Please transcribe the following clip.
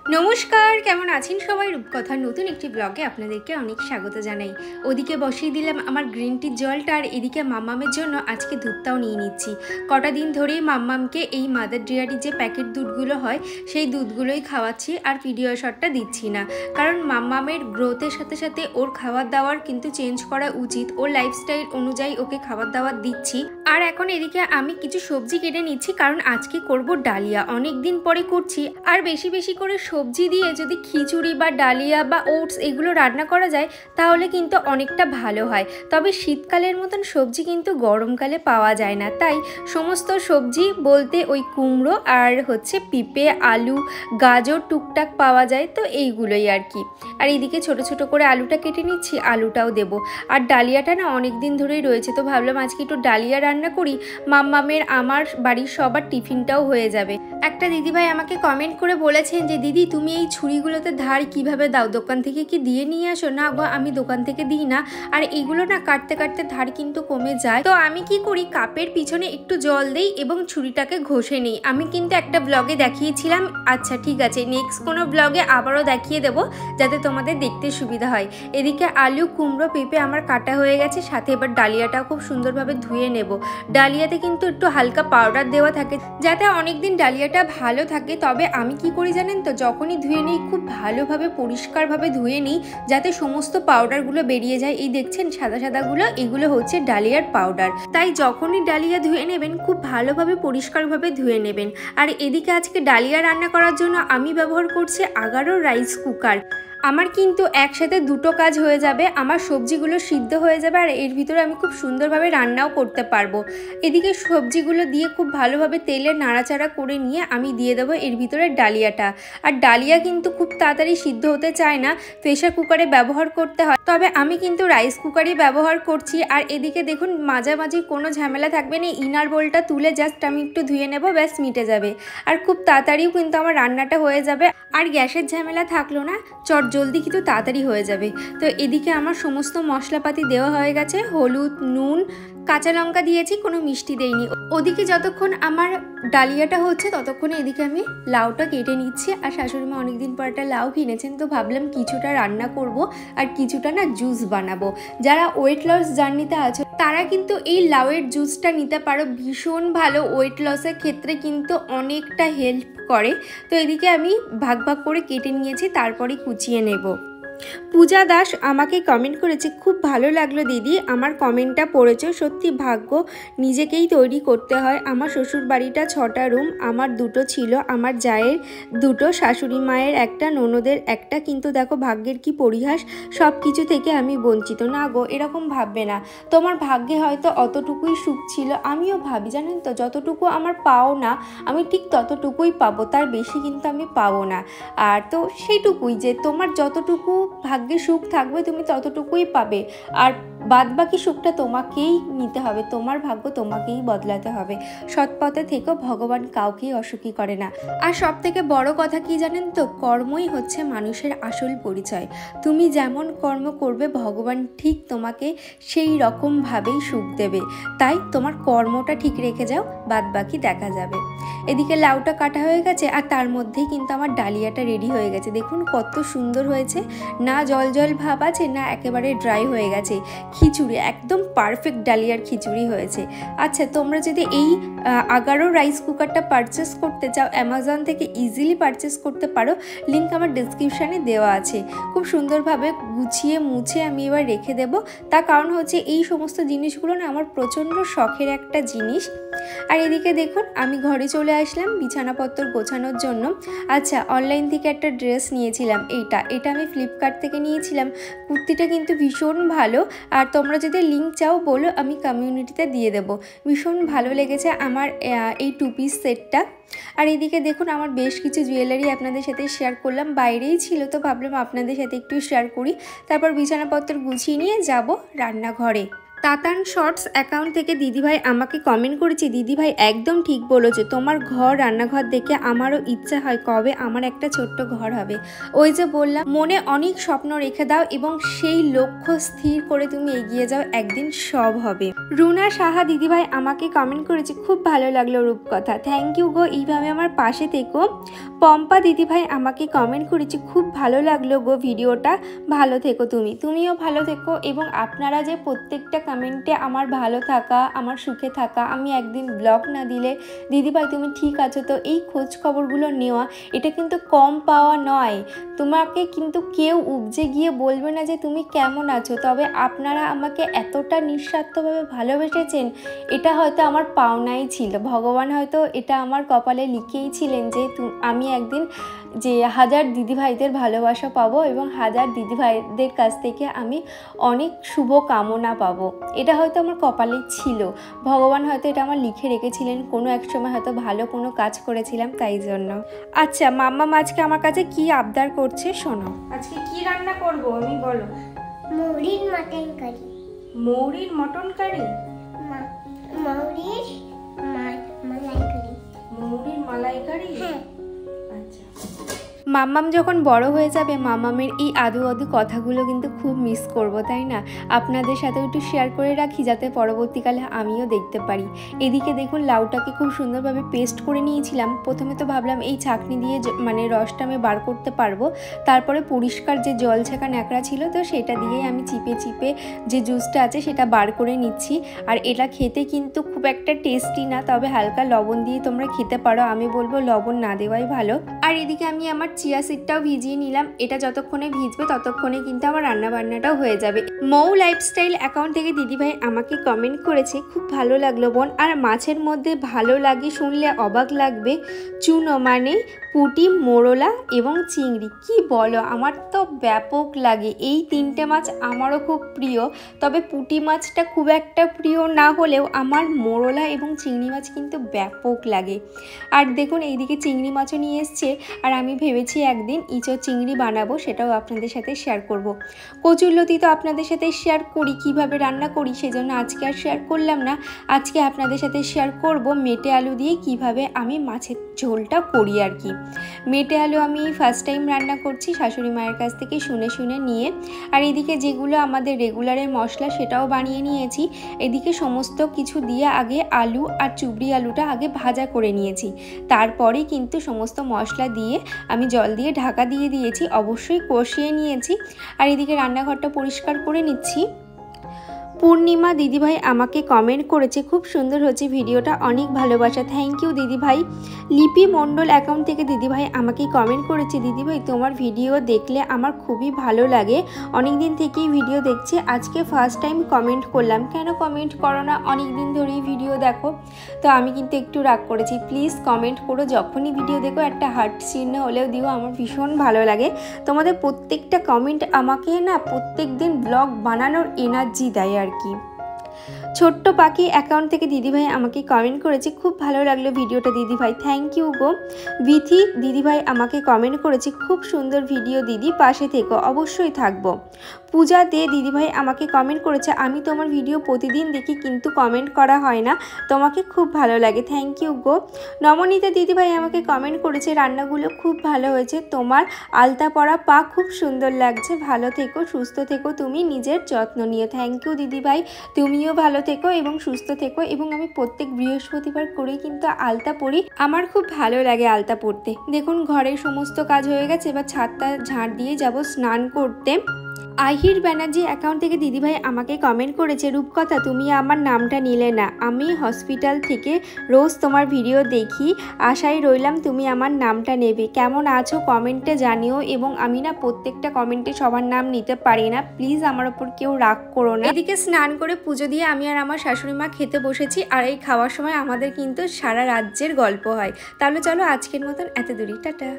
নমস্কার, কেমন আছেন সবাই? রূপকথার নতুন একটি ব্লগে আপনাদেরকে অনেক স্বাগত জানাই। ওদিকে বসিয়ে দিলাম আমার গ্রিন টির জলটা, আর এদিকে মাম্মামের জন্য আজকে দুধটাও নিয়ে নিচ্ছি। কটা দিন ধরেই মাম্মামকে এই মাদার ডেয়ারির যে প্যাকেট দুধগুলো হয় সেই দুধগুলোই খাওয়াচ্ছি, আর পিডিয়াশর্টটা দিচ্ছি না। কারণ মাম্মামের গ্রোথের সাথে সাথে ওর খাবার দাবার কিন্তু চেঞ্জ করা উচিত। ওর লাইফস্টাইল অনুযায়ী ওকে খাবার দাবার দিচ্ছি। আর এখন এদিকে আমি কিছু সবজি কেটে নিচ্ছি, কারণ আজকে করব ডালিয়া। অনেক দিন পরে করছি, আর বেশি বেশি করে সবজি দিয়ে যদি খিচুড়ি বা ডালিয়া বা ওটস এগুলো রান্না করা যায় তাহলে কিন্তু অনেকটা ভালো হয়। তবে শীতকালের মতন সবজি কিন্তু গরমকালে পাওয়া যায় না, তাই সমস্ত সবজি বলতে ওই কুমড়ো আর পেঁপে, আলু, গাজর টুকটাক পাওয়া যায়, তো এইগুলোই আর কি। আর এইদিকে ছোট ছোট করে আলুটা কেটে নিচ্ছি, আলুটাও দেবো। আর ডালিয়াটা না অনেক দিন ধরেই রয়েছে, তো ভাবলাম আজকে একটু ডালিয়া রান্না করি। মাম্মামের, আমার বাড়ির সবার টিফিনটাও হয়ে যাবে। একটা দিদিভাই আমাকে কমেন্ট করে বলেছেন যে দিদি তুমি এই ছুরিগুলোতে ধার কিভাবে দাও, দোকান থেকে কি দিয়ে নিয়ে আসো? না গো, আমি দোকান থেকে দিই না, আর এগুলো না কাটতে কাটতে ধার কিন্তু কমে যায়। তো আমি কি করি, কাপের পিছনে একটু জল দেই এবং ছুরিটাকে ঘষে নিই। আমি কিন্তু একটা ব্লগে দেখিয়েছিলাম। আচ্ছা ঠিক আছে, নেক্সট কোনো ব্লগে আবারও দেখিয়ে দেবো যাতে তোমাদের দেখতে সুবিধা হয়। এদিকে আলু, কুমড়ো, পেঁপে আমার কাটা হয়ে গেছে, সাথে এবার ডালিয়াটাও খুব সুন্দরভাবে ধুয়ে নেব। ডালিয়াতে কিন্তু একটু হালকা পাউডার দেওয়া থাকে যাতে অনেকদিন ডালিয়াটা ভালো থাকে। তবে আমি কি করি জানেন তো, যখনই ধুয়ে নিই খুব ভালোভাবে পরিষ্কারভাবে ধুয়ে নিই যাতে সমস্ত পাউডারগুলো বেরিয়ে যায়। এই দেখছেন সাদা সাদাগুলো, এগুলো হচ্ছে ডালিয়ার পাউডার। তাই যখনই ডালিয়া ধুয়ে নেবেন খুব ভালোভাবে পরিষ্কারভাবে ধুয়ে নেবেন। আর এদিকে আজকে ডালিয়া রান্না করার জন্য আমি ব্যবহার করছি আগারোর রাইস কুকার। আমার কিন্তু একসাথে দুটো কাজ হয়ে যাবে, আমার সবজিগুলো সিদ্ধ হয়ে যাবে আর এর ভিতরে আমি খুব সুন্দরভাবে রান্নাও করতে পারবো। এদিকে সবজিগুলো দিয়ে খুব ভালোভাবে তেলে নাড়াচাড়া করে নিয়ে আমি দিয়ে দেবো এর ভিতরে ডালিয়াটা। আর ডালিয়া কিন্তু খুব তাড়াতাড়ি সিদ্ধ হতে চায় না, প্রেশার কুকারে ব্যবহার করতে হয়, তবে আমি কিন্তু রাইস কুকারই ব্যবহার করছি। আর এদিকে দেখুন মাঝামাঝি কোনো ঝামেলা থাকবে না, ইনার বোলটা তুলে জাস্ট আমি একটু ধুয়ে নেব, ব্যাস মিটে যাবে। আর খুব তাড়াতাড়িও কিন্তু আমার রান্নাটা হয়ে যাবে, আর গ্যাসের ঝামেলা থাকলো না, জলদি কিন্তু তাড়াতাড়ি হয়ে যাবে। তো এদিকে আমার সমস্ত মশলাপাতি দেওয়া হয়ে গেছে, হলুদ, নুন, কাঁচা লঙ্কা দিয়েছি, কোনো মিষ্টি দেইনি। ওদিকে যতক্ষণ আমার ডালিয়াটা হচ্ছে ততক্ষণে এদিকে আমি লাউটা কেটে নিচ্ছি। আর শাশুড়িমা অনেকদিন পর একটা লাউ কিনেছেন, তো ভাবলাম কিছুটা রান্না করব আর কিছুটা না জুস বানাবো। যারা ওয়েট লস জার্নিতে আছে তারা কিন্তু এই লাউয়ের জুসটা নিতে পারো, ভীষণ ভালো, ওয়েট লসের ক্ষেত্রে কিন্তু অনেকটা হেল্প করে। তো এদিকে আমি ভাগ ভাগ করে কেটে নিয়েছি, তারপরে কুচিয়ে নেব। পূজা দাস আমাকে কমেন্ট করেছে, খুব ভালো লাগলো দিদি, আমার কমেন্টটা পড়েছে, সত্যি ভাগ্য নিজেকেই তৈরি করতে হয়। আমার শ্বশুর বাড়িটা 6টা রুম, আমার 2টো ছিল, আমার জায়ের 2টো, শাশুড়ি মায়ের 1টা, ননদের 1টা, কিন্তু দেখো ভাগ্যের কি পরিহাস, সব কিছু থেকে আমি বঞ্চিত। না গো, এরকম ভাববে না, তোমার ভাগ্যে হয়তো অতটুকুই সুখ ছিল। আমিও ভাবি জানেন তো, যতটুকু আমার পাও না আমি ঠিক ততটুকুই পাবো, তার বেশি কিন্তু আমি পাবো না। আর তো সেইটুকুই যে তোমার যতটুকু ভাগ্যে সুখ থাকবে তুমি ততটুকুই পাবে, আর বাদবাকি সুখটা তোমাকেই নিতে হবে, তোমার ভাগ্য তোমাকেই বদলাতে হবে। সৎ পথে থেকেও, ভগবান কাউকেই অসুখী করে না। আর সব থেকে বড় কথা কি জানেন তো, কর্মই হচ্ছে মানুষের আসল পরিচয়। তুমি যেমন কর্ম করবে ভগবান ঠিক তোমাকে সেই রকমভাবেই সুখ দেবে। তাই তোমার কর্মটা ঠিক রেখে যাও, বাদবাকি দেখা যাবে। এদিকে লাউটা কাটা হয়ে গেছে, আর তার মধ্যেই কিন্তু আমার ডালিয়াটা রেডি হয়ে গেছে। দেখুন কত সুন্দর হয়েছে, না জল জল ভাব আছে, না একেবারে ড্রাই হয়ে গেছে। খিচুড়ি একদম পারফেক্ট ডালিয়ার খিচুড়ি হয়েছে। আচ্ছা, তোমরা যদি এই আগারো রাইস কুকারটা পারচেস করতে চাও অ্যামাজন থেকে ইজিলি পারচেস করতে পারো, লিঙ্ক আমার ডেসক্রিপশানে দেওয়া আছে। খুব সুন্দরভাবে গুছিয়ে মুছে আমি এবার রেখে দেব, তার কারণ হচ্ছে এই সমস্ত জিনিসগুলো না আমার প্রচণ্ড শখের একটা জিনিস। আর এদিকে দেখুন আমি ঘরে চলে আসলাম বিছানাপত্র গোছানোর জন্য। আচ্ছা, অনলাইন থেকে একটা ড্রেস নিয়েছিলাম, এটা আমি ফ্লিপকার্ট থেকে নিয়েছিলাম। কুর্তিটা কিন্তু ভীষণ ভালো, আর তোমরা যদি লিঙ্ক চাও বলো, আমি কমিউনিটিতে দিয়ে দেবো। ভীষণ ভালো লেগেছে আমার এই 2 পিস সেটটা। আর এদিকে দেখুন আমার বেশ কিছু জুয়েলারি আপনাদের সাথে শেয়ার করলাম, বাইরেই ছিল তো ভাবলাম আপনাদের সাথে একটু শেয়ার করি। তারপর বিছানাপত্র গুছিয়ে নিয়ে যাব রান্নাঘরে। তাতান শর্টস অ্যাকাউন্ট থেকে দিদিভাই আমাকে কমেন্ট করেছে, দিদিভাই একদম ঠিক বলেছো, তোমার ঘর রান্নাঘর দেখে আমারও ইচ্ছা হয় কবে আমার একটা ছোট্ট ঘর হবে। ওই যে বললাম, মনে অনেক স্বপ্ন রেখে দাও এবং সেই লক্ষ্য স্থির করে তুমি এগিয়ে যাও, একদিন সব হবে। রুনা সাহা দিদিভাই আমাকে কমেন্ট করেছে, খুব ভালো লাগলো রূপকথা, থ্যাংক ইউ গো, এইভাবে আমার পাশে থেকো। পম্পা দিদিভাই আমাকে কমেন্ট করেছে, খুব ভালো লাগলো গো ভিডিওটা, ভালো থেকো, তুমিও ভালো থেকো। এবং আপনারা যে প্রত্যেকটা কমেন্টে আমার ভালো থাকা, আমার সুখে থাকা, আমি একদিন ব্লগ না দিলে দিদিভাই তুমি ঠিক আছো তো, এই খোঁজ খবরগুলো নেওয়া এটা কিন্তু কম পাওয়া নয়। তোমাকে কিন্তু কেউ উপজে গিয়ে বলবে না যে তুমি কেমন আছো, তবে আপনারা আমাকে এতটা নিঃস্বার্থভাবে ভালোবেসেছেন, এটা হয়তো আমার পাওনাই ছিল। ভগবান হয়তো এটা আমার কপালে লিখেই ছিলেন যে আমি একদিন যে 1000 দিদিভাইদের ভালোবাসা পাবো এবং 1000 দিদিভাইদের কাছ থেকে আমি অনেক শুভ কামনা পাবো। এটা হয়তো আমার কপালে ছিল, ভগবান হয়তো এটা আমার লিখে রেখেছিলেন, কোনো এক সময় হয়তো ভালো কোনো কাজ করেছিলাম তাই জন্য। আচ্ছা, মাম্মা আজকে আমার কাছে কি আবদার করছে শোনো। আজকে কি রান্না করব আমি বলো? মৌরির মটন কারি। মৌরির মটন কারি? মৌরির মালাই কারি। মৌরির মালাই কারি? হ্যাঁ। আচ্ছা, মাম্মাম যখন বড় হয়ে যাবে মাম্মামের এই আদু আদু কথাগুলো কিন্তু খুব মিস করব, তাই না? আপনাদের সাথেও একটু শেয়ার করে রাখি যাতে পরবর্তীকালে আমিও দেখতে পারি। এদিকে দেখুন, লাউটাকে খুব সুন্দরভাবে পেস্ট করে নিয়েছিলাম। প্রথমে তো ভাবলাম এই ছাঁকনি দিয়ে মানে রসটা আমি বার করতে পারবো, তারপরে পরিষ্কার যে জল ছাঁকা ন্যাকড়া ছিল তো সেটা দিয়েই আমি চিপে চিপে যে জুসটা আছে সেটা বার করে নিচ্ছি। আর এটা খেতে কিন্তু খুব একটা টেস্টি না, তবে হালকা লবণ দিয়ে তোমরা খেতে পারো, আমি বলবো লবণ না দেওয়াই ভালো। আর এদিকে আমি আমার চিয়া সিডটাও ভিজিয়ে নিলাম, এটা যতক্ষণে ভিজবে ততক্ষণে কিন্তু আমার রান্নাবান্নাটাও হয়ে যাবে। মৌ লাইফস্টাইল অ্যাকাউন্ট থেকে দিদিভাই আমাকে কমেন্ট করেছে, খুব ভালো লাগলো বোন, আর মাছের মধ্যে ভালো লাগে শুনলে অবাক লাগবে, চুনো মানে পুঁটি, মোরলা এবং চিংড়ি। কি বলো, আমার তো ব্যাপক লাগে, এই 3টে মাছ আমারও খুব প্রিয়, তবে পুঁটি মাছটা খুব একটা প্রিয় না হলেও আমার মোরলা এবং চিংড়ি মাছ কিন্তু ব্যাপক লাগে। আর দেখুন এইদিকে চিংড়ি মাছও নিয়ে এসছে, আর আমি ভেবেছি একদিন ইঁচড় চিংড়ি বানাবো, সেটাও আপনাদের সাথে শেয়ার করব। কচুরলতি তো আপনাদের সাথে শেয়ার করি কিভাবে রান্না করি, সেজন্য আজকে আর শেয়ার করলাম না। আজকে আপনাদের সাথে শেয়ার করব মেটে আলু দিয়ে কিভাবে আমি মাছের ঝোলটা করি আর কি। মেটে আলু আমি ফার্স্ট টাইম রান্না করছি শাশুড়ি মায়ের কাছ থেকে শুনে নিয়ে। আর এদিকে যেগুলো আমাদের রেগুলারের মশলা সেটাও বানিয়ে নিয়েছি। এদিকে সমস্ত কিছু দিয়ে আগে আলু আর চুবড়ি আলুটা আগে ভাজা করে নিয়েছি, তারপরে কিন্তু সমস্ত মশলা দিয়ে আমি জল দিয়ে ঢাকা দিয়ে দিয়েছি, অবশ্যই কষিয়ে নিয়েছি। আর এদিকে রান্নাঘরটা পরিষ্কার করে নিচ্ছি। পূর্ণিমা দিদিভাই আমাকে কমেন্ট করেছে, খুব সুন্দর হচ্ছে ভিডিওটা, অনেক ভালোবাসা, থ্যাংক ইউ দিদিভাই। লিপি মণ্ডল অ্যাকাউন্ট থেকে দিদিভাই আমাকে কমেন্ট করেছে, দিদিভাই তোমার ভিডিও দেখলে আমার খুবই ভালো লাগে, অনেক দিন থেকেই ভিডিও দেখছি, আজকে ফার্স্ট টাইম কমেন্ট করলাম। কেন কমেন্ট করো না, অনেক দিন ধরেই ভিডিও দেখো। তো আমি কিন্তু একটু রাগ করেছি, প্লিজ কমেন্ট করো, যখনই ভিডিও দেখো একটা হার্ট চিহ্ন হলেও দিও, আমার ভীষণ ভালো লাগে। তোমাদের প্রত্যেকটা কমেন্ট আমাকে না প্রত্যেক দিন ব্লগ বানানোর এনার্জি দেয় আর কি। ছোট্ট পাখি অ্যাকাউন্ট থেকে দিদিভাই আমাকে কমেন্ট করেছে, খুব ভালো লাগলো ভিডিওটা দিদিভাই, থ্যাংক ইউ গো। বিথি দিদিভাই আমাকে কমেন্ট করেছে, খুব সুন্দর ভিডিও দিদি, পাশে থেকো, অবশ্যই থাকবো। পূজা দে দিদিভাই আমাকে কমেন্ট করেছে, আমি তোমার ভিডিও প্রতিদিন দেখি কিন্তু কমেন্ট করা হয় না, তোমাকে খুব ভালো লাগে, থ্যাংক ইউ গো। নমনীতা দিদিভাই আমাকে কমেন্ট করেছে, রান্নাগুলো খুব ভালো হয়েছে, তোমার আলতা পরা পা খুব সুন্দর লাগছে, ভালো থেকো, সুস্থ থেকো, তুমি নিজের যত্ন নিও, থ্যাংক ইউ দিদিভাই, তুমিও ভালো থেকো এবং সুস্থ থেকো। এবং আমি প্রত্যেক বৃহস্পতিবার করেই কিন্তু আলতা পরি, আমার খুব ভালো লাগে আলতা পরতে। দেখুন ঘরের সমস্ত কাজ হয়ে গেছে, এবার ছাদটা ঝাড় দিয়ে যাব স্নান করতে। আহির ব্যানার্জি অ্যাকাউন্ট থেকে দিদিভাই আমাকে কমেন্ট করেছে, রূপকথা তুমি আমার নামটা নিলে না, আমি হসপিটাল থেকে রোজ তোমার ভিডিও দেখি, আশায় রইলাম তুমি আমার নামটা নেবে, কেমন আছো কমেন্টে জানিও। এবং আমি না প্রত্যেকটা কমেন্টে সবার নাম নিতে পারি না, প্লিজ আমার ওপর কেউ রাগ করো না। এদিকে স্নান করে পুজো দিয়ে আমি আর আমার শাশুড়ি মা খেতে বসেছি, আর এই খাওয়ার সময় আমাদের কিন্তু সারা রাজ্যের গল্প হয়। তাহলে চলো আজকের মতন এত দূরই, টাটা।